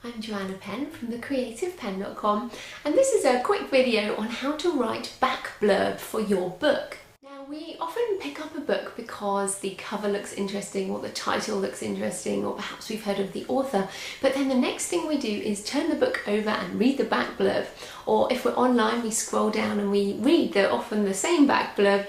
I'm Penn from thecreativepenn.com, and this is a quick video on how to write back blurb for your book. Now, we often pick up a book because the cover looks interesting or the title looks interesting, or perhaps we've heard of the author, but then the next thing we do is turn the book over and read the back blurb. Or if we're online, we scroll down and we read often the same back blurb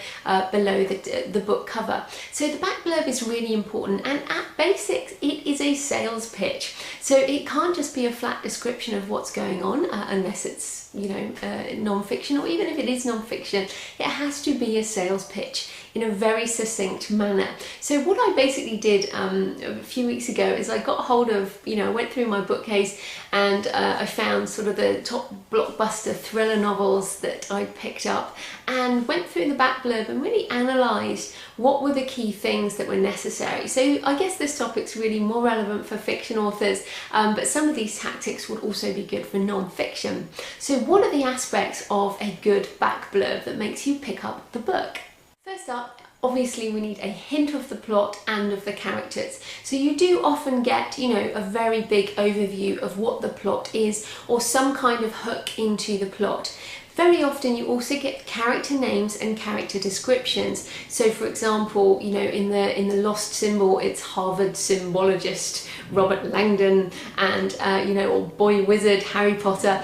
below the book cover. So the back blurb is really important, and at basics it is a sales pitch. So it can't just be a flat description of what's going on unless it's non-fiction, or even if it is non-fiction, it has to be a sales pitch in a very succinct manner. So what I basically did a few weeks ago is I got hold of, I went through my bookcase and I found sort of the top blockbuster thriller novels that I picked up and went through the back blurb and really analysed what were the key things that were necessary. So I guess this topic's really more relevant for fiction authors, but some of these tactics would also be good for non-fiction. So what are the aspects of a good back blurb that makes you pick up the book? First up, obviously we need a hint of the plot and of the characters. So you do often get, a very big overview of what the plot is, or some kind of hook into the plot. Very often you also get character names and character descriptions. So for example, in the Lost Symbol, it's Harvard symbologist Robert Langdon, and or boy wizard Harry Potter.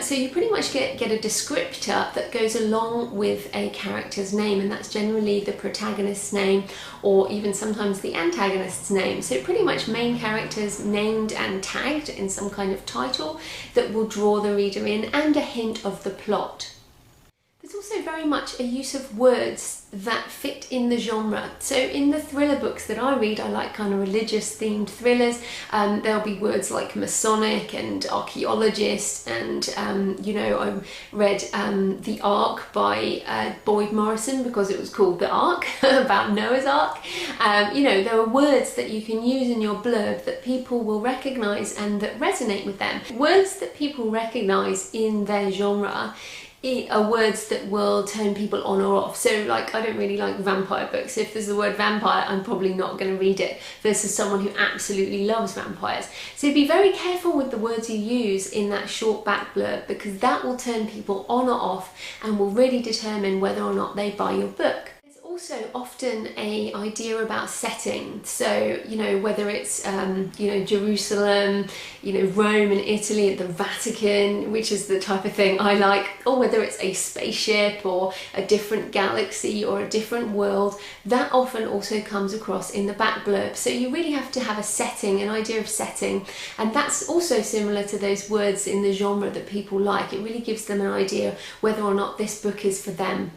So you pretty much get a descriptor that goes along with a character's name, and that's generally the protagonist's name, or even sometimes the antagonist's name. So pretty much main characters named and tagged in some kind of title that will draw the reader in, and a hint of the plot. There's also very much a use of words that fit in the genre. So in the thriller books that I read, I like kind of religious themed thrillers. There'll be words like Masonic and archaeologist, and I read The Ark by Boyd Morrison because it was called The Ark, about Noah's Ark. There are words that you can use in your blurb that people will recognise and that resonate with them. Words that people recognise in their genre are words that will turn people on or off. So like, I don't really like vampire books. If there's the word vampire, I'm probably not going to read it, versus someone who absolutely loves vampires. So be very careful with the words you use in that short back blurb, because that will turn people on or off and will really determine whether or not they buy your book. Also often an idea about setting. So whether it's Jerusalem, Rome and Italy, the Vatican, which is the type of thing I like, or whether it's a spaceship or a different galaxy or a different world, that often also comes across in the back blurb. So you really have to have a setting, an idea of setting, and that's also similar to those words in the genre that people like. It really gives them an idea whether or not this book is for them.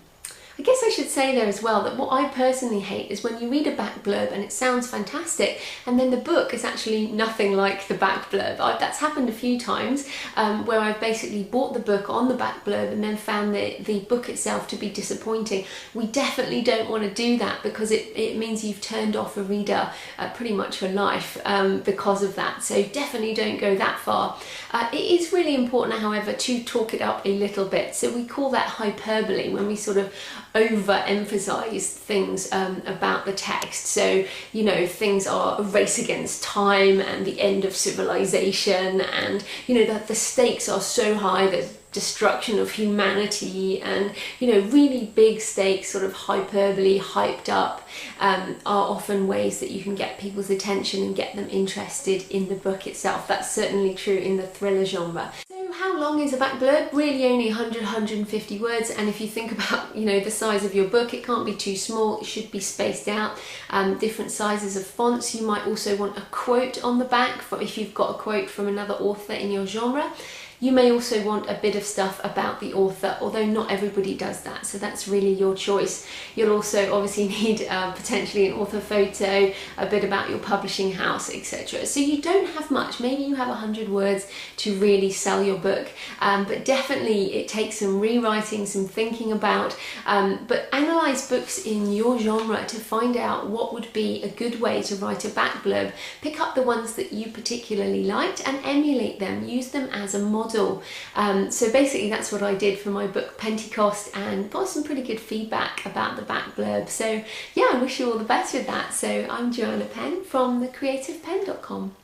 I guess I should say there as well that what I personally hate is when you read a back blurb and it sounds fantastic, and then the book is actually nothing like the back blurb. That's happened a few times where I've basically bought the book on the back blurb and then found the book itself to be disappointing. We definitely don't want to do that, because it means you've turned off a reader pretty much for life because of that. So definitely don't go that far. It is really important, however, to talk it up a little bit. So we call that hyperbole, when we sort of overemphasize things about the text. So things are a race against time and the end of civilization, and that the stakes are so high, there's destruction of humanity, and really big stakes, sort of hyperbole, hyped up, are often ways that you can get people's attention and get them interested in the book itself. That's certainly true in the thriller genre. So how long is a back blurb? Really only 100-150 words, and if you think about the size of your book, it can't be too small. It should be spaced out. Different sizes of fonts. You might also want a quote on the back for if you've got a quote from another author in your genre. You may also want a bit of stuff about the author, although not everybody does that, so that's really your choice. You'll also obviously need potentially an author photo, a bit about your publishing house, etc. So you don't have much. Maybe you have 100 words to really sell your book, but definitely it takes some rewriting, some thinking about, but analyse books in your genre to find out what would be a good way to write a back blurb. Pick up the ones that you particularly liked and emulate them, use them as a model. So basically that's what I did for my book Pentecost, and got some pretty good feedback about the back blurb. So yeah, I wish you all the best with that. So I'm Penn from thecreativepenn.com.